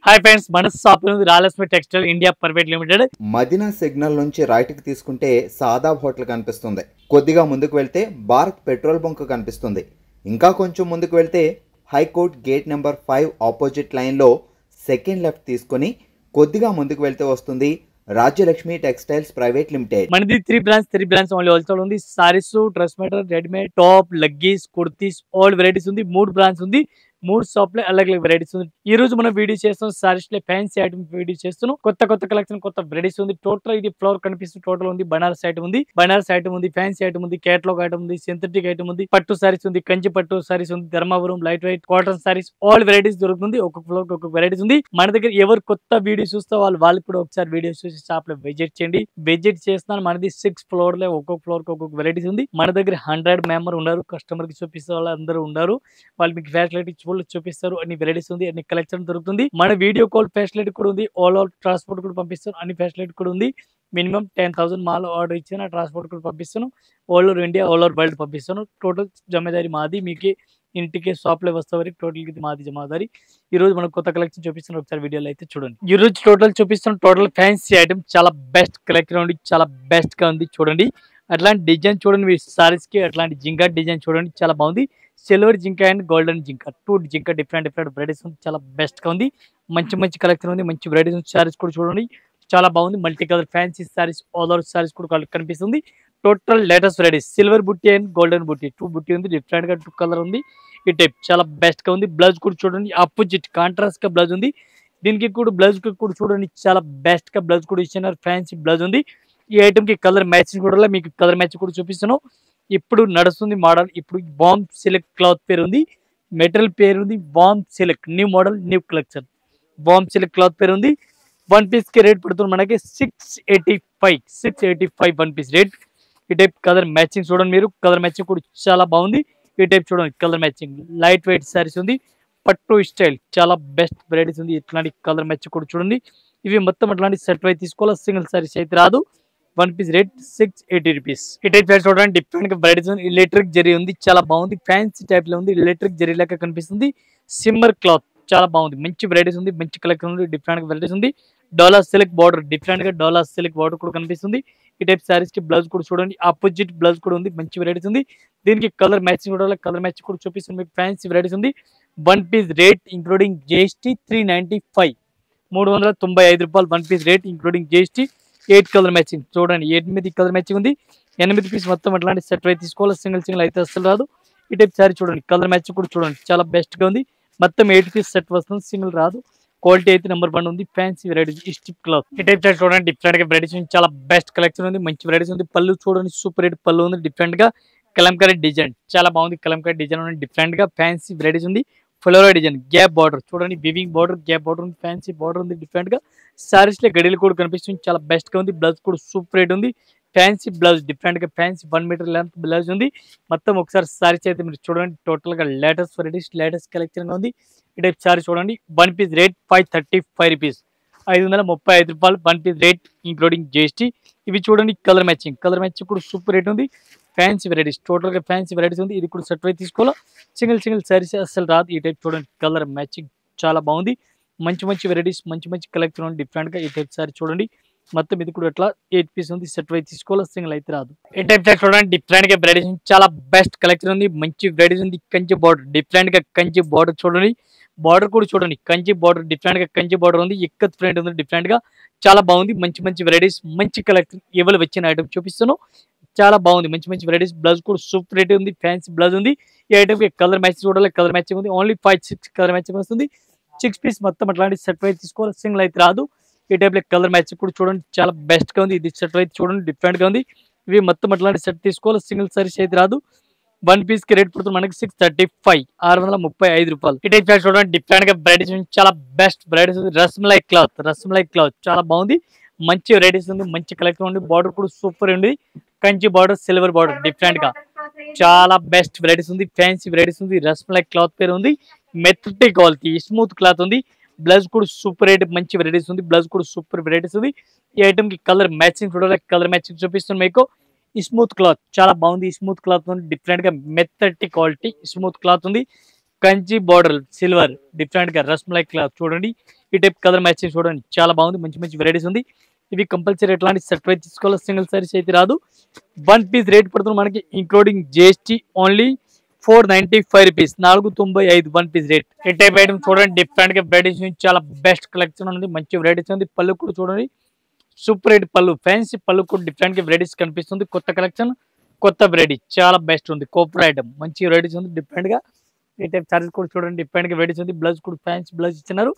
Hi friends, మన shop Rayalaseema textile India private limited. Madina signal నుంచి రైట్కి తీసుకుంటే సాదాబ్ హోటల్ కనిపిస్తుంది. కొద్దిగా ముందుకు వెళ్తే భారత్ పెట్రోల్ బంక్ కనిపిస్తుంది. ఇంకా కొంచెం ముందుకు వెళ్తే హైకోర్ట్ గేట్ నెంబర్ 5 ఆపోజిట్ లైన్లో సెకండ్ లెఫ్ట్ తీసుకొని కొద్దిగా ముందుకు వెళ్తే వస్తుంది రాజ్యలక్ష్మి టెక్స్టైల్స్ ప్రైవేట్ లిమిటెడ్. మనది త్రీ బ్రాంచ్ ఓన్లీ హోల్సేల్ ఉంది. Saris, dress material, readymade, top, leggies, kurtis, all varieties ఉంది. 3 బ్రాంచ్ ఉంది. 3 షాప్ లో अलग अलग వెరైటీస్ ఉంది. ఈ రోజు మనం వీడియో చేస్తాం సారీస్ లో ఫ్యాన్సీ ఐటమ్ వీడియో చేస్తున్నాం. కొత్త కలెక్షన్, కొత్త వెరైటీస్ ఉంది. టోటల్ ఇది ఫ్లోర్ కనిపిస్తుంది. టోటల్ ఉంది. బనారస్ ఐటమ్ ఉంది, ఫ్యాన్సీ ఐటమ్ ఉంది, కేటలాగ్ ఐటమ్ ఉంది, సింథటిక్ ఐటమ్ ఉంది, పట్టు సారీస్ ఉంది, కంచి పట్టు సారీస్ ఉంది, Dharmavaram light weight cotton saris, all varieties దొరుకుతుంది. ఒక్కొక్క ఫ్లోర్ ఒక్కొక్క వెరైటీస్ ఉంది. మన దగ్గర ఎవరు కొత్త వీడియో చూస్తే వాళ్ళకి కూడా ఒకసారి వీడియో చూసి షాప్ లో విజిట్ చేయండి. విజిట్ చేస్తున్నాను. మనది 6 ఫ్లోర్ లో ఒక్కొక్క ఫ్లోర్ కి ఒక్కొక్క వెరైటీస్ ఉంది. మన దగ్గర 100 మెంబర్ ఉన్నారు. కస్టమర్ కి చూపిస్తే వాళ్ళు అందరూ ఉన్నారు. వాళ్ళు మీకు ఫ్యాసిలిటీ చూపిస్తారు. అన్ని వెరైటీస్ ఉంది, అన్ని కలెక్షన్ దొరుకుతుంది. మన వీడియో కాల్ ఫెసిలిటీ కూడా ఉంది. ఆల్ ట్రాన్స్పోర్ట్ కూడా పంపిస్తారు. అన్ని ఫెసిలిటీ కూడా ఉంది. మినిమం 10,000 మాల్ ఆర్డర్ ఇచ్చిన ట్రాన్స్పోర్ట్ కూడా పంపిస్తాను. All over India, all over world పంపిస్తాను. టోటల్ జమాదారి మాది. మీకు ఇంటికి షాప్ లో వస్తే వరకు టోటల్ ఇది మాది జమాదారి. ఈ రోజు మనం కొత్త కలెక్షన్ చూపిస్తున్నాం. ఒకసారి వీడియోలో అయితే చూడండి. ఈ రోజు టోటల్ చూపిస్తున్నాం. టోటల్ ఫ్యాన్సీ ఐటమ్ చాలా బెస్ట్ కలెక్షన్ ఉంది. చాలా బెస్ట్ గా ఉంది. చూడండి, అట్లాంటి డిజైన్ చూడండి. మీ సారీస్ కి అట్లాంటి జింకా డిజైన్ చూడండి, చాలా బాగుంది. Silver Jinka and golden Jinka, 2 Jinka different varieties ఉంది. చాలా బెస్ట్ గా ఉంది. మంచి కలెక్షన్ ఉంది. మంచి వెరైటీస్ ఉంది. సారీస్ కూడా చూడండి, చాలా బాగుంది. Multi colour fancy saris, all over saris కూడా కనిపిస్తుంది. టోటల్ లేటెస్ట్ వెరైటీస్, సిల్వర్ బుట్టి అండ్ గోల్డెన్ బుట్టి, 2 బుట్టి ఉంది. డిఫరెంట్ గా 2 కలర్ ఉంది. ఈ టైప్ చాలా బెస్ట్ గా ఉంది. బ్లౌజ్ కూడా చూడండి, ఆపోజిట్ కాంట్రాస్ట్ గా బ్లౌజ్ ఉంది. దీనికి కూడా బ్లౌజ్ కూడా చూడండి, చాలా బెస్ట్ గా బ్లౌజ్ కూడా ఇచ్చినారు. ఫ్యాన్సీ బ్లౌజ్ ఉంది. ఈ ఐటమ్ కి కలర్ మ్యాచింగ్ కూడా మీకు కలర్ మ్యాచ్ కూడా చూపిస్తున్నాం. ఇప్పుడు నడుస్తుంది మోడల్. ఇప్పుడు బాంబ్ సిల్క్ క్లాత్ పేరు ఉంది. మెటీరియల్ పేరు ఉంది bomb silk. New model, new collection. Bomb silk cloth పేరు ఉంది. 1 పీస్ కి రేట్ పడుతుంది మనకి 685 1 పీస్ రేట్. ఈ టైప్ కలర్ మ్యాచింగ్ చూడండి. మీరు కలర్ మ్యాచింగ్ కూడా చాలా బాగుంది. ఈ టైప్ చూడండి, colour matching light weight saris ఉంది. పట్టు స్టైల్ చాలా బెస్ట్ వెరైటీస్ ఉంది. ఇట్లాంటి కలర్ మ్యాచింగ్ కూడా చూడండి. ఇవి మొత్తం అట్లాంటి సెట్ వైజ్ తీసుకోవాలి. సింగిల్ సారీస్ అయితే రాదు. 1 పీస్ రేట్ 680 రూపీస్. ఈ టైప్ చూడండి, డిఫరెంట్ గా వెరైటీస్ ఉంది. ఎలక్ట్రిక్ జరీ ఉంది, చాలా బాగుంది. ఫ్యాన్సీ టైప్ లో ఉంది. ఎలక్ట్రిక్ జరీ లాగా కనిపిస్తుంది. సిమ్మర్ క్లాత్ చాలా బాగుంది. మంచి వెరైటీస్ ఉంది. మంచి కలెక్షన్ ఉంది. డిఫరెంట్ గా వెరైటీస్ ఉంది. డోలా సిల్క్ బార్డర్, డిఫరెంట్ గా డోలా సిల్క్ బార్డర్ కూడా కనిపిస్తుంది. ఈ టైప్ సారీస్ కి బ్లౌజ్ కూడా చూడండి, ఆపోజిట్ బ్లౌజ్ కూడా ఉంది. మంచి వెరైటీస్ ఉంది. దీనికి కలర్ మ్యాచింగ్ కూడా కలర్ మ్యాచింగ్ కూడా చూపిస్తుంది. మీకు ఫ్యాన్సీ వెరైటీస్ ఉంది. 1 పీస్ రేట్ ఇంక్లూడింగ్ జిఎస్టీ 395, 395 రూపాయలు. 1 piece rate including GST. 8 colour matching చూడండి, 8 కలర్ మ్యాచింగ్ ఉంది. 8 పీస్ మొత్తం అట్లాంటి సెట్ అయితే తీసుకోవాలి. సింగిల్ అయితే అసలు రాదు. ఈ టైప్ సారీ చూడండి, కలర్ మ్యాచింగ్ కూడా చూడండి, చాలా బెస్ట్ గా ఉంది. మొత్తం 8 పీస్ సెట్ వస్తుంది, సింగిల్ రాదు. క్వాలిటీ అయితే నెంబర్ 1 ఉంది. Fancy varieties, strip cloth. ఈ టైప్ సారీ చూడండి, డిఫరెంట్ గా వెరైటీస్ ఉంది. చాలా బెస్ట్ కలెక్షన్ ఉంది. మంచి వెరైటీస్ ఉంది. పళ్ళు చూడండి, సూపర్ రేట్ పళ్ళు ఉంది. డిఫరెంట్ గా కలంకారీ డిజైన్ చాలా బాగుంది. కలంకారీ డిజైన్ ఉంది. డిఫరెంట్ గా ఫ్యాన్సీ వెరైటీస్ ఉంది. ఫ్లోరల్ డిజైన్, గ్యాప్ బార్డర్ చూడండి, వివింగ్ బార్డర్, గ్యాప్ బార్డర్ ఉంది. ఫ్యాన్సీ బార్డర్ ఉంది. డిఫరెంట్ గా సారీస్ లో గడియలు కూడా కనిపిస్తుంది. చాలా బెస్ట్ గా ఉంది. బ్లౌజ్ కూడా సూపర్ రేట్ ఉంది. ఫ్యాన్సీ బ్లౌజ్, డిఫరెంట్ గా ఫ్యాన్సీ 1 మీటర్ లెంత్ బ్లౌజ్ ఉంది. మొత్తం ఒకసారి సారీస్ అయితే మీరు చూడండి, టోటల్ గా లేటెస్ట్ వెరైటీస్, లేటెస్ట్ కలెక్షన్ గా ఉంది. ఈ టైప్ సారీ చూడండి, 1 పీస్ రేట్ 535 రూపీస్, 535 రూపాయలు. 1 పీస్ రేట్ ఇంక్లూడింగ్ జిఎస్టీ. ఇవి చూడండి, కలర్ మ్యాచింగ్ కూడా సూపర్ రేట్ ఉంది. ఫ్యాన్సీ వెరైటీస్, టోటల్ గా ఫ్యాన్సీ వెరైటీస్ ఉంది. ఇది కూడా సెట్ అయితే తీసుకోవాలి. సింగిల్ సారీస్ అసలు రాదు. ఈ టైప్ చూడండి, కలర్ మ్యాచింగ్ చాలా బాగుంది. మంచి వెరైటీస్, మంచి కలెక్షన్ ఉంది. డిఫరెంట్ గా ఈ టైప్ సారీ చూడండి, మొత్తం ఇది కూడా ఎట్లా 8 పీస్ ఉంది. సెట్ అయితే తీసుకోవాలి. సింగిల్ అయితే రాదు. ఈ టైప్ చూడండి, డిఫరెంట్ గా వెరైటీస్ చాలా బెస్ట్ కలెక్షన్ ఉంది. మంచి వెరైటీస్ ఉంది. కంచి బార్డర్, డిఫరెంట్ గా కంచి బార్డర్ చూడండి. బార్డర్ కూడా చూడండి, కంచి బార్డర్, డిఫరెంట్ గా కంచి బార్డర్ ఉంది. ఇక్కత్ ప్రింట్ ఉంది. డిఫరెంట్ గా చాలా బాగుంది. మంచి వెరైటీస్, మంచి కలెక్షన్. ఎవరు వచ్చిన ఐటమ్ చూపిస్తాను, చాలా బాగుంది. మంచి వెరైటీస్. బ్లౌజ్ కూడా సూపర్ రేట్ ఉంది. ఫ్యాన్సీ బ్లౌజ్ ఉంది. ఈ ఐటమ్ కి కలర్ మ్యాచింగ్ చూడాలి, కలర్ మ్యాచింగ్ ఉంది. ఓన్లీ 5-6 కలర్ మ్యాచింగ్ వస్తుంది. 6 పీస్ మొత్తం అట్లాంటి సెట్ అయితే తీసుకోవాలి. సింగిల్ అయితే రాదు. ఈ టైప్ లో కలర్ మ్యాచింగ్ కూడా చూడండి, చాలా బెస్ట్ గా ఉంది. ఇది సెట్ అయితే చూడండి, డిఫరెంట్ గా ఉంది. ఇవి మొత్తం అట్లాంటి సెట్ తీసుకోవాలి. సింగిల్ సారీస్ అయితే రాదు. 1 పీస్ కి రేట్ పడుతుంది మనకి 635, 635 రూపాయలు. ఈ టైప్ చూడండి, డిఫరెంట్ గా వెరైటీస్ చాలా బెస్ట్ వెరైటీస్ ఉంది. రస్మలై క్లాత్ చాలా బాగుంది. మంచి వెరైటీస్ ఉంది. మంచి కలెక్షన్ ఉంది. బార్డర్ కూడా సూపర్ ఉంది. Kanchi border, silver border, different గా చాలా బెస్ట్ వెరైటీస్ ఉంది. ఫ్యాన్సీ వెరైటీస్ ఉంది. రస్మలై క్లాత్ పేరు ఉంది. మెథటిక్ క్వాలిటీ, స్మూత్ క్లాత్ ఉంది. బ్లౌజ్ కూడా సూపర్ రేట్, మంచి వెరైటీస్ ఉంది. బ్లౌజ్ కూడా సూపర్ వెరైటీస్ ఉంది. ఈ ఐటమ్ కి కలర్ మ్యాచింగ్ చూడాలి, కలర్ మ్యాచింగ్ చూపిస్తుంది మీకు. స్మూత్ క్లాత్ చాలా బాగుంది. స్మూత్ క్లాత్ ఉంది. డిఫరెంట్ గా మెథటిక్ క్వాలిటీ స్మూత్ క్లాత్ ఉంది. కంచి బార్డర్ సిల్వర్, డిఫరెంట్ గా రస్మలై క్లాత్ చూడండి. ఈ టైప్ కలర్ మ్యాచింగ్ చూడండి చాలా బాగుంది, మంచి మంచి వెరైటీస్ ఉంది. ఇవి కంపల్సరీ ఎట్లాంటి సెట్ వైజ్ తీసుకోవాలి, సింగిల్ సారీస్ అయితే రాదు. వన్ పీస్ రేట్ పడుతుంది మనకి including GST only 495 rupees, 495 one piece rate. ఈ టైప్ ఐటమ్ చూడండి డిఫరెంట్ గా వెరైటీస్ చాలా బెస్ట్ కలెక్షన్ ఉంది, మంచి వెరైటీస్ ఉంది. పళ్ళు కూడా చూడండి సూపర్ రేట్ పళ్ళు, ఫ్యాన్సీ పళ్ళు కూడా డిఫరెంట్ గా వెరైటీస్ కనిపిస్తుంది. కొత్త కలెక్షన్ కొత్త వెరైటీ చాలా బెస్ట్ ఉంది. కోపర్ ఐటమ్ మంచి వెరైటీస్ ఉంది డిఫరెంట్ గా. ఈ టైప్ చార్జెస్ కూడా చూడండి డిఫరెంట్ గా వెరైటీస్ ఉంది. బ్లౌజ్ కూడా ఫ్యాన్సీ బ్లౌజ్ ఇచ్చినారు,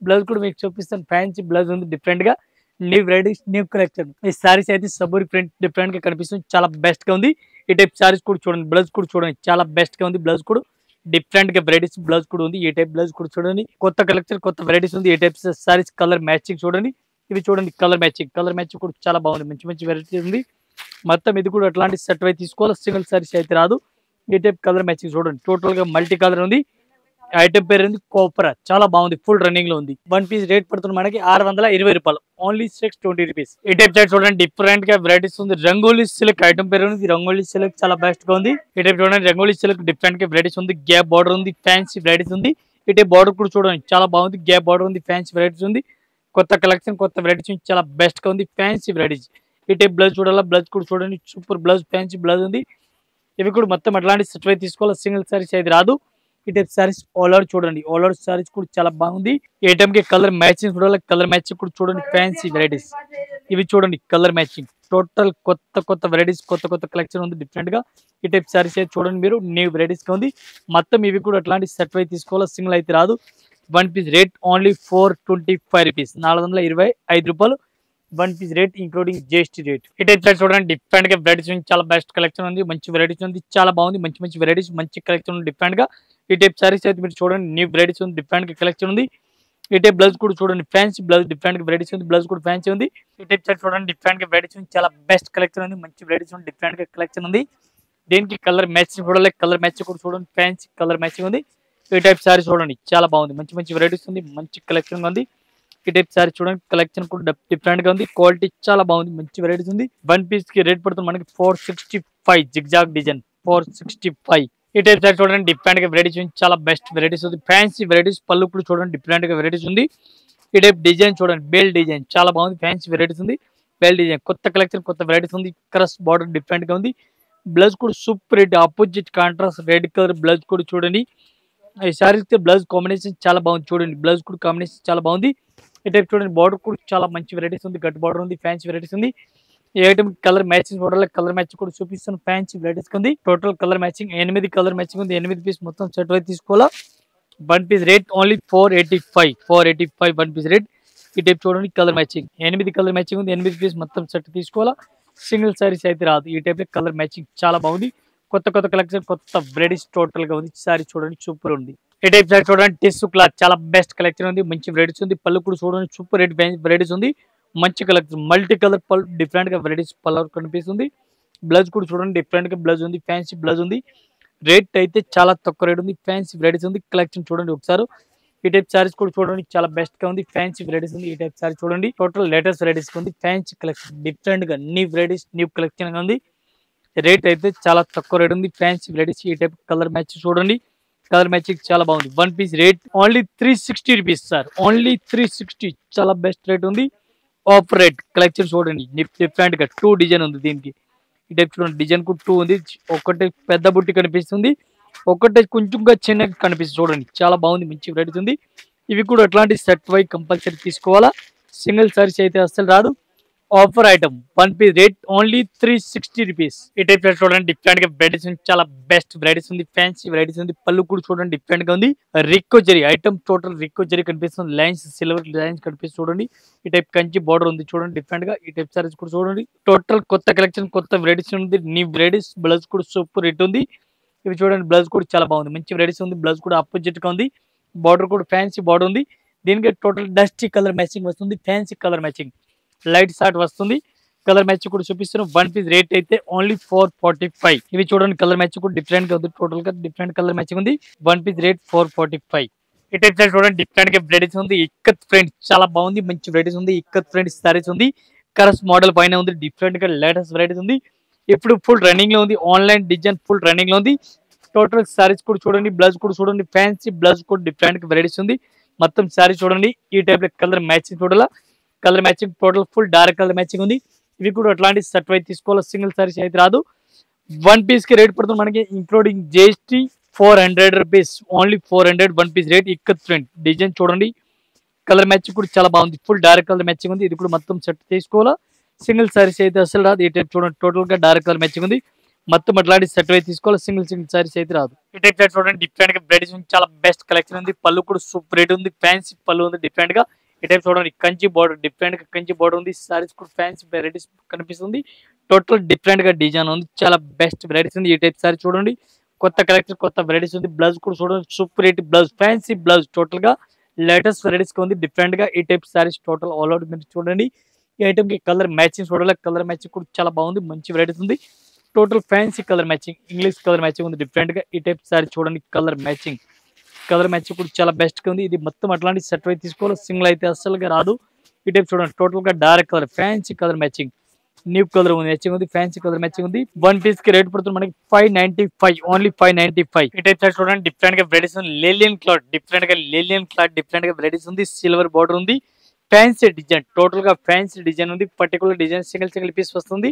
బ్లౌజ్ కూడా మీకు చూపిస్తాను. ఫ్యాన్సీ బ్లౌజ్ ఉంది డిఫరెంట్ గా, న్యూ వెరైటీస్ న్యూ కలెక్షన్. ఈ సారీస్ అయితే సబూరి ప్రింట్ డిఫరెంట్ గా కనిపిస్తుంది, చాలా బెస్ట్ గా ఉంది. ఈ టైప్ సారీస్ కూడా చూడండి, బ్లౌజ్ కూడా చూడండి చాలా బెస్ట్ గా ఉంది. బ్లౌజ్ కూడా డిఫరెంట్ గా వెరైటీస్ బ్లౌజ్ కూడా ఉంది. ఈ టైప్ బ్లౌజ్ కూడా చూడండి కొత్త కలెక్షన్ కొత్త వెరైటీస్ ఉంది. ఈ టైప్ సారీస్ కలర్ మ్యాచింగ్ చూడండి, ఇవి చూడండి కలర్ మ్యాచింగ్ కూడా చాలా బాగుంది, మంచి మంచి వెరైటీ ఉంది. మొత్తం ఇది కూడా అట్లాంటి సెట్ అయి తీసుకోవాలి, సింగిల్ సారీస్ అయితే రాదు. ఈ టైప్ కలర్ మ్యాచింగ్ చూడండి టోటల్ గా మల్టీ కలర్ ఉంది. ఐటమ్ పేరు ఉంది కోపరా, చాలా బాగుంది, ఫుల్ రన్నింగ్ లో ఉంది. వన్ పీస్ రేట్ పడుతుంది మనకి 620 రూపాయలు, ఓన్లీ 620 రూపీస్. ఈ టైప్ సైడ్ చూడండి డిఫరెంట్ గా వెరైటీస్ ఉంది. రంగోలీ సిల్క్ ఐటమ్ పేరు ఉంది, రంగోలీ సిల్క్ చాలా బెస్ట్ గా ఉంది. ఈ టైప్ చూడండి రంగోలీ సిల్క్ డిఫరెంట్ గా వెరైటీస్ ఉంది. గ్యాప్ బార్డర్ ఉంది, ఫ్యాన్సీ వెరైటీస్ ఉంది. ఈ టైప్ బార్డర్ కూడా చూడండి చాలా బాగుంది, గ్యాప్ బార్డర్ ఉంది, ఫ్యాన్సీ వెరైటీస్ ఉంది. కొత్త కలెక్షన్ కొత్త వెరైటీస్ చాలా బెస్ట్ గా ఉంది, ఫ్యాన్సీ వెరైటీస్. ఈ టైప్ బ్లౌజ్ చూడాలా, బ్లౌజ్ కూడా చూడండి సూపర్ బ్లౌజ్, ఫ్యాన్సీ బ్లౌజ్ ఉంది. ఇవి కూడా మొత్తం అట్లాంటి సెట్ అయి తీసుకోవాలి, సింగిల్ సారీస్ అయితే రాదు. ఈ టైప్ సారీస్ ఆల్ ఓవర్ చూడండి, ఆల్ ఓవర్ సారీస్ కూడా చాలా బాగుంది. ఈ ఐటమ్ కి కలర్ మ్యాచింగ్ చూడాలి, కలర్ మ్యాచింగ్ కూడా చూడండి, ఫ్యాన్సీ వెరైటీస్. ఇవి చూడండి కలర్ మ్యాచింగ్ టోటల్ కొత్త వెరైటీస్ కొత్త కలెక్షన్ ఉంది డిఫరెంట్ గా. ఈ టైప్ సారీస్ అయితే చూడండి మీరు న్యూ వెరైటీస్ గా ఉంది. మొత్తం ఇవి కూడా అట్లాంటి సెట్ అయి తీసుకోవాలి, సింగిల్ అయితే రాదు. One piece rate only 425 rupees, 425 రూపాయలు one piece rate including GST rate. ఈ టైప్ సైడ్ చూడండి డిఫరెంట్ గా వెరైటీస్ చాలా బెస్ట్ కలెక్షన్ ఉంది, మంచి వెరైటీస్ ఉంది, చాలా బాగుంది, మంచి మంచి వెరైటీస్ మంచి కలెక్షన్ ఉంది డిఫరెంట్ గా. ఈ టైప్ సారీస్ అయితే మీరు చూడండి న్యూ వెరైటీస్ ఉంది, డిఫరెంట్ గా కలెక్షన్ ఉంది. ఈ టైప్ బ్లౌజ్ కూడా చూడండి ఫ్యాన్సీ బ్లౌజ్ డిఫరెంట్ గా వెరైటీస్ ఉంది, బ్లౌజ్ కూడా ఫ్యాన్సీ ఉంది. ఈ టైప్ సైడ్ చూడండి డిఫరెంట్ గా వెరైటీస్ ఉంది, చాలా బెస్ట్ కలెక్షన్ ఉంది, మంచి వెరైటీస్ ఉంది, డిఫరెంట్ గా కలెక్షన్ ఉంది. దీనికి కలర్ మ్యాచింగ్ చూడాలి, కలర్ మ్యాచింగ్ కూడా చూడండి, ఫ్యాన్సీ కలర్ మ్యాచింగ్ ఉంది. ఈ టైప్ సారీ చూడండి చాలా బాగుంది, మంచి మంచి వెరైటీస్ ఉంది, మంచి కలెక్షన్ ఉంది. ఈ టైప్ సారీ చూడండి కలెక్షన్ కూడా డిఫరెంట్ గా ఉంది, క్వాలిటీ చాలా బాగుంది, మంచి వెరైటీస్ ఉంది. వన్ పీస్ కి రేట్ పడుతుంది మనకి 465, జిగ్జాగ్ డిజైన్ 465. ఈ టైప్ సారీ చూడండి డిఫరెంట్ గా వెరైటీస్ ఉంది, చాలా బెస్ట్ వెరైటీస్ ఉంది, ఫ్యాన్సీ వెరైటీస్. పళ్ళు కూడా చూడండి డిఫరెంట్ గా వెరైటీస్ ఉంది. ఈ టైప్ డిజైన్ చూడండి బేల్ డిజైన్ చాలా బాగుంది, ఫ్యాన్సీ వెరైటీస్ ఉంది. బేల్ డిజైన్ కొత్త కలెక్షన్ కొత్త వెరైటీస్ ఉంది. క్రస్ బార్డర్ డిఫరెంట్ గా ఉంది. బ్లౌజ్ కూడా super red opposite contrast red colour blouse కూడా చూడండి. ఈ సారీస్ బ్లౌజ్ కాంబినేషన్ చాలా బాగుంది, చూడండి బ్లౌజ్ కూడా కాంబినేషన్ చాలా బాగుంది. ఈ టైప్ చూడండి బార్డర్ కూడా చాలా మంచి వెరైటీస్ ఉంది, గట్ బార్డర్ ఉంది, ఫ్యాన్సీ వెరైటీస్ ఉంది. ఈ ఐటమ్ కలర్ మ్యాచింగ్ చూడాలి, కలర్ మ్యాచింగ్ కూడా చూపిస్తాను, ఫ్యాన్సీ వెరైటీస్ ఉంది. Total colour matching 8 colour matching ఉంది, 8 పీస్ మొత్తం సెట్ అయితే తీసుకోవాలా. One piece rate only 485 one piece rate. ఈ టైప్ చూడండి కలర్ మ్యాచింగ్ 8 కలర్ మ్యాచింగ్ ఉంది, 8 పీస్ మొత్తం సెట్ తీసుకోవాలా, సింగిల్ సారీస్ అయితే రాదు. ఈ టైప్ కలర్ మ్యాచింగ్ చాలా బాగుంది, కొత్త కలెక్షన్ కొత్త వెరైటీస్ టోటల్ గా ఉంది. సారీ చూడండి సూపర్ ఉంది. ఈ టైప్ సారీ చూడండి టిష్యూ క్లాత్ చాలా బెస్ట్ కలెక్షన్ ఉంది, మంచి వెరైటీస్ ఉంది. పళ్ళు కూడా చూడండి సూపర్ రెడ్ వెరైటీస్ ఉంది, మంచి కలెక్షన్ మల్టీ కలర్ పళ్ళు డిఫరెంట్ గా వెరైటీస్ పళ్ళు కనిపిస్తుంది. బ్లౌజ్ కూడా చూడండి డిఫరెంట్ గా బ్లౌజ్ ఉంది, ఫ్యాన్సీ బ్లౌజ్ ఉంది. రేట్ అయితే చాలా తక్కువ రేట్ ఉంది, ఫ్యాన్సీ వెరైటీస్ ఉంది. కలెక్షన్ చూడండి ఒకసారి. ఈ టైప్ సారీస్ కూడా చూడండి చాలా బెస్ట్ గా ఉంది, ఫ్యాన్సీ వెరైటీస్ ఉంది. ఈ టైప్ సారీ చూడండి టోటల్ లేటెస్ట్ వెరైటీస్ ఉంది, ఫ్యాన్సీ కలెక్షన్ డిఫరెంట్ గా న్యూ వెరైటీస్ న్యూ కలెక్షన్ గా ఉంది. రేట్ అయితే చాలా తక్కువ రేట్ ఉంది, ఫ్యాన్సీ వెరైటీస్. ఈ టైప్ కలర్ మ్యాచ్ చూడండి, కలర్ మ్యాచింగ్ చాలా బాగుంది. One piece rate only 360 rupees sir, only 360, చాలా బెస్ట్ రేట్ ఉంది. ఆఫర్ రేట్ కలెక్షన్ చూడండి డిఫరెంట్ గా 2 డిజైన్ ఉంది దీనికి. ఈ టైప్ చూడండి డిజైన్ కూడా 2 ఉంది, ఒకటి పెద్ద బుట్టి కనిపిస్తుంది, ఒకటి కొంచెంగా చిన్నగా కనిపిస్తుంది. చూడండి చాలా బాగుంది, మంచి వెరైటీస్ ఉంది. ఇవి కూడా అట్లాంటి సెట్ వై కంపల్సరీ తీసుకోవాలా, సింగిల్ సారీస్ అయితే అస్సలు రాదు. Offer item one piece rate only 360 rupees. ఈ టైప్ చూడండి డిఫరెంట్ గా వెరైటీస్ ఉంది, చాలా బెస్ట్ వెరైటీస్ ఉంది, ఫ్యాన్సీ వెరైటీస్ ఉంది. పళ్ళు కూడా చూడండి డిఫరెంట్ గా ఉంది, రిక్కో జరీ ఐటమ్ టోటల్ రిక్కో జరీ కనిపిస్తుంది, లైన్స్ సిల్వర్ లైన్స్ కనిపిస్తుంది చూడండి. ఈ టైప్ కంచి బార్డర్ ఉంది చూడండి డిఫరెంట్ గా. ఈ టైప్ సారీస్ కూడా చూడండి టోటల్ కొత్త కలెక్షన్ కొత్త వెరైటీస్ ఉంది, న్యూ వెరైటీస్. బ్లౌజ్ కూడా సూపర్ రేట్ ఉంది. ఇవి చూడండి బ్లౌజ్ కూడా చాలా బాగుంది, మంచి వెరైటీస్ ఉంది. బ్లౌజ్ కూడా అపోజిట్ గా ఉంది, బార్డర్ కూడా ఫ్యాన్సీ బార్డర్ ఉంది. దీనికి టోటల్ డస్టీ కలర్ మ్యాచింగ్ వస్తుంది, fancy colour matching light short వస్తుంది. కలర్ మ్యాచ్ కూడా చూపిస్తున్నాం. వన్ పీస్ రేట్ అయితే ఓన్లీ 445. ఇవి చూడండి కలర్ మ్యాచ్ కూడా డిఫరెంట్ గా ఉంది, టోటల్ గా డిఫరెంట్ కలర్ మ్యాచింగ్ ఉంది. One piece rate 445. ఈ టైప్ చూడండి డిఫరెంట్ గా వెరైటీస్ ఉంది. ఇక్కత్ ఫ్రెండ్స్ చాలా బాగుంది, మంచి వెరైటీస్ ఉంది. ఇక్కత్ ఫ్రెండ్స్ సారీస్ ఉంది, కరస్ మోడల్ పైన ఉంది, డిఫరెంట్ గా లేటెస్ట్ వెరైటీస్ ఉంది. ఇప్పుడు ఫుల్ రన్నింగ్ లో ఉంది, ఆన్లైన్ డిజైన్ ఫుల్ రన్నింగ్ లో ఉంది. టోటల్ సారీస్ కూడా చూడండి, బ్లౌజ్ కూడా చూడండి, ఫ్యాన్సీ బ్లౌజ్ కూడా డిఫరెంట్ గా వెరైటీస్ ఉంది. మొత్తం శారీ చూడండి ఈ టైప్ లో కలర్ మ్యాచింగ్ చూడాలా, colour matching total full dark colour matching ఉంది. ఇవి కూడా అట్లాంటి సెట్ వైజ్ తీసుకోవాలి, సింగిల్ సారీస్ అయితే రాదు. వన్ పీస్ కి రేట్ పడుతుంది మనకి including GST 400 rupees, only 400 one piece rate. Ikat print design చూడండి, కలర్ మ్యాచింగ్ కూడా చాలా బాగుంది, ఫుల్ డార్క్ కలర్ మ్యాచింగ్ ఉంది. ఇది కూడా మొత్తం సెట్ తీసుకోవాలా, సింగిల్ సారీస్ అయితే అసలు రాదు. ఈ టైప్ చూడండి టోటల్ గా డార్క్ కలర్ మ్యాచింగ్ ఉంది, మొత్తం అట్లాంటి సెట్ అయితే తీసుకోవాలి, సింగిల్ సారీస్ అయితే రాదు. ఈ టైప్ చూడండి డిఫరెంట్ గా బ్రైడ్స్ చాలా బెస్ట్ కలెక్షన్ ఉంది. పళ్ళు కూడా సూపర్ రేట్ ఉంది, ఫ్యాన్సీ పళ్ళు ఉంది డిఫరెంట్ గా. ఈ టైప్ చూడండి కంచి బార్డర్, డిఫరెంట్ గా కంచి బార్డర్ ఉంది. సారీస్ కూడా ఫ్యాన్సీ వెరైటీస్ కనిపిస్తుంది, టోటల్ డిఫరెంట్ గా డిజైన్ ఉంది, చాలా బెస్ట్ వెరైటీస్ ఉంది. ఈ టైప్ సారీ చూడండి కొత్త కలెక్షన్, కొత్త వెరైటీస్ ఉంది. బ్లౌజ్ కూడా చూడండి super rate blouse, fancy blouse, total గా లేటెస్ట్ వెరైటీస్ ఉంది డిఫరెంట్ గా. ఈ type saris total all out మీరు చూడండి. ఈ ఐటమ్ కి కలర్ మ్యాచింగ్ చూడాలి, కలర్ మ్యాచింగ్ కూడా చాలా బాగుంది, మంచి వెరైటీస్ ఉంది. Total fancy colour matching, English colour matching ఉంది డిఫరెంట్ గా. ఈ టైప్ సారీ చూడండి కలర్ మ్యాచింగ్ కూడా చాలా బెస్ట్ గా ఉంది. ఇది మొత్తం అట్లాంటి సెట్ అయితే తీసుకోవాలి, సింగిల్ అయితే అస్సలుగా రాదు. ఈ టైప్ చూడండి టోటల్ గా dark colour fancy colour matching, new colour ఉంది మ్యాచింగ్ ఉంది, ఫ్యాన్సీ కలర్ మ్యాచింగ్ ఉంది. వన్ పీస్ కి రేట్ పడుతుంది మనకి 595, ఓన్లీ 595. ఈ టైప్ చూడండి డిఫరెంట్ గా వెరైటీస్ ఉంది. లేలియన్ క్లాత్, డిఫరెంట్ గా లేలియన్ క్లాత్, డిఫరెంట్ గా వెరైటీస్ ఉంది. సిల్వర్ బార్డర్ ఉంది, ఫ్యాన్సీ డిజైన్, టోటల్ గా ఫ్యాన్సీ డిజైన్ ఉంది. పర్టికులర్ డిజైన్ సింగిల్ పీస్ వస్తుంది,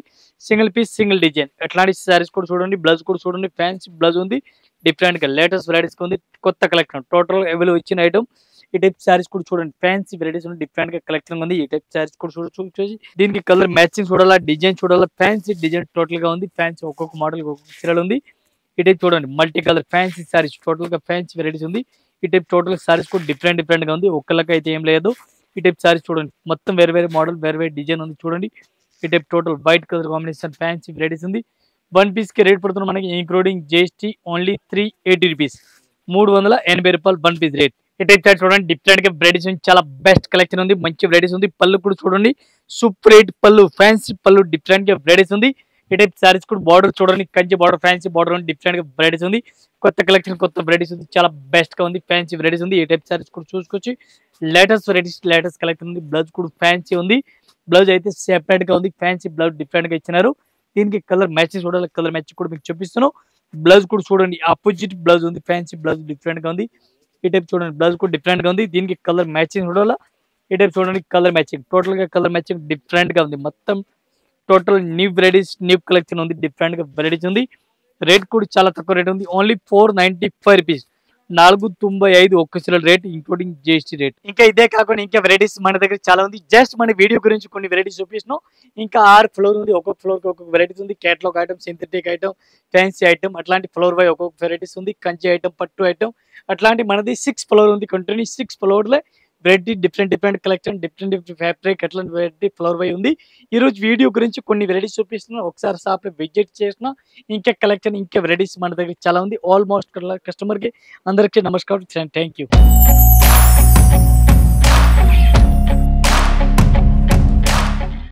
సింగిల్ పీస్ సింగిల్ డిజైన్. అట్లాంటి సారీస్ కూడా చూడండి, బ్లౌజ్ కూడా చూడండి ఫ్యాన్సీ బ్లౌజ్ ఉంది డిఫరెంట్ గా. లేటెస్ట్ వెరైటీస్ ఉంది, కొత్త కలెక్షన్ టోటల్ అవైలబుల్ ఇచ్చిన ఐటమ్. ఈ టైప్ సారీస్ కూడా చూడండి ఫ్యాన్సీ వెరైటీస్ ఉంది, డిఫరెంట్ గా కలెక్షన్ ఉంది. ఈ టైప్ సారీస్ కూడా చూసి దీనికి కలర్ మ్యాచింగ్ చూడాలా, డిజైన్ చూడాలా, ఫ్యాన్సీ డిజైన్ టోటల్ గా ఉంది. ఫ్యాన్సీ ఒక్కొక్క మోడల్ ఒక్కొక్క చీరలు ఉంది. ఈ టైప్ చూడండి multi colour fancy saris, total గా ఫ్యాన్సీ వెరైటీస్ ఉంది. ఈ టైప్ టోటల్ సారీస్ కూడా డిఫరెంట్ గా ఉంది, ఒక్కళ్ళకి అయితే ఏం లేదు. ఈ టైప్ సారీస్ చూడండి మొత్తం వేరే మోడల్ వేరే డిజైన్ ఉంది చూడండి. ఈ type total white colour combination fancy varieties ఉంది. వన్ పీస్ కి రేట్ పడుతుంది మనకి ఇంక్లూడింగ్ జిఎస్టీ ఓన్లీ 380 రూపీస్, 380 రూపాయలు వన్ పీస్ రేట్. ఈ టైప్ సారీ చూడండి డిఫరెంట్ గా వెరైటీస్ చాలా బెస్ట్ కలెక్షన్ ఉంది, మంచి వెరైటీస్ ఉంది. పళ్ళు కూడా చూడండి సూపర్ రేట్ పళ్ళు, ఫ్యాన్సీ పళ్ళు, డిఫరెంట్ గా వెరైటీస్ ఉంది. ఈ టైప్ సారీస్ కూడా బార్డర్ చూడండి కంచి బార్డర్, ఫ్యాన్సీ బార్డర్ ఉంది, డిఫరెంట్ గా వెరైటీస్ ఉంది. కొత్త కలెక్షన్, కొత్త వెరైటీస్ ఉంది, చాలా బెస్ట్ గా ఉంది, ఫ్యాన్సీ వెరైటీస్ ఉంది. ఈ టైప్ సారీస్ కూడా చూసుకొచ్చి లేటెస్ట్ వెరైటీస్, లేటెస్ట్ కలెక్షన్ ఉంది. బ్లౌజ్ కూడా ఫ్యాన్సీ ఉంది, బ్లౌజ్ అయితే సెపరేట్ గా ఉంది, ఫ్యాన్సీ బ్లౌజ్ డిఫరెంట్ గా ఇచ్చినారు. దీనికి కలర్ మ్యాచింగ్ చూడాలి, కలర్ మ్యాచింగ్ కూడా మీకు చూపిస్తున్నాను. బ్లౌజ్ కూడా చూడండి ఆపోజిట్ బ్లౌజ్ ఉంది, ఫ్యాన్సీ బ్లౌజ్ డిఫరెంట్ గా ఉంది. ఈ టైప్ చూడండి బ్లౌజ్ కూడా డిఫరెంట్ గా ఉంది. దీనికి కలర్ మ్యాచింగ్ చూడాలా, ఈ టైప్ చూడండి కలర్ మ్యాచింగ్, టోటల్ గా కలర్ మ్యాచింగ్ డిఫరెంట్ గా ఉంది. మొత్తం total new varieties, new collection ఉంది, డిఫరెంట్ గా వెరైటీస్ ఉంది. రేట్ కూడా చాలా తక్కువ రేట్ ఉంది, ఓన్లీ 495 రూపీస్, 495 ఒక్క చీరల రేట్ ఇంక్లూడింగ్ జిఎస్టీ రేట్. ఇంకా ఇదే కాకుండా ఇంకా వెరైటీస్ మన దగ్గర చాలా ఉంది. జస్ట్ మన వీడియో గురించి కొన్ని వెరైటీస్ చూపిస్తున్నాం. ఇంకా 6 ఫ్లోర్ ఉంది, ఒక్కొక్క ఫ్లోర్ కి ఒక్కొక్క వెరైటీస్ ఉంది. Catalogue item, synthetic item, fancy item, అట్లాంటి ఫ్లోర్ వై ఒక్కొక్క వెరైటీస్ ఉంది. కంచి ఐటమ్, పట్టు ఐటమ్, అట్లాంటి మనది 6 ఫ్లోర్ ఉంది. కంటిన్యూ 6 ఫ్లోర్ లో variety different collection, different fabric, అట్లాంటి వెరైటీ ఫ్లోర్ వై ఉంది. ఈ రోజు వీడియో గురించి కొన్ని వెరైటీస్ చూపిస్తున్నాం, ఒకసారి షాప్ లో విజిట్ చేసిన ఇంకా కలెక్షన్, ఇంకా వెరైటీస్ మన దగ్గర చాలా ఉంది. ఆల్మోస్ట్ కస్టమర్ కి అందరికీ నమస్కారం, థ్యాంక్ యూ.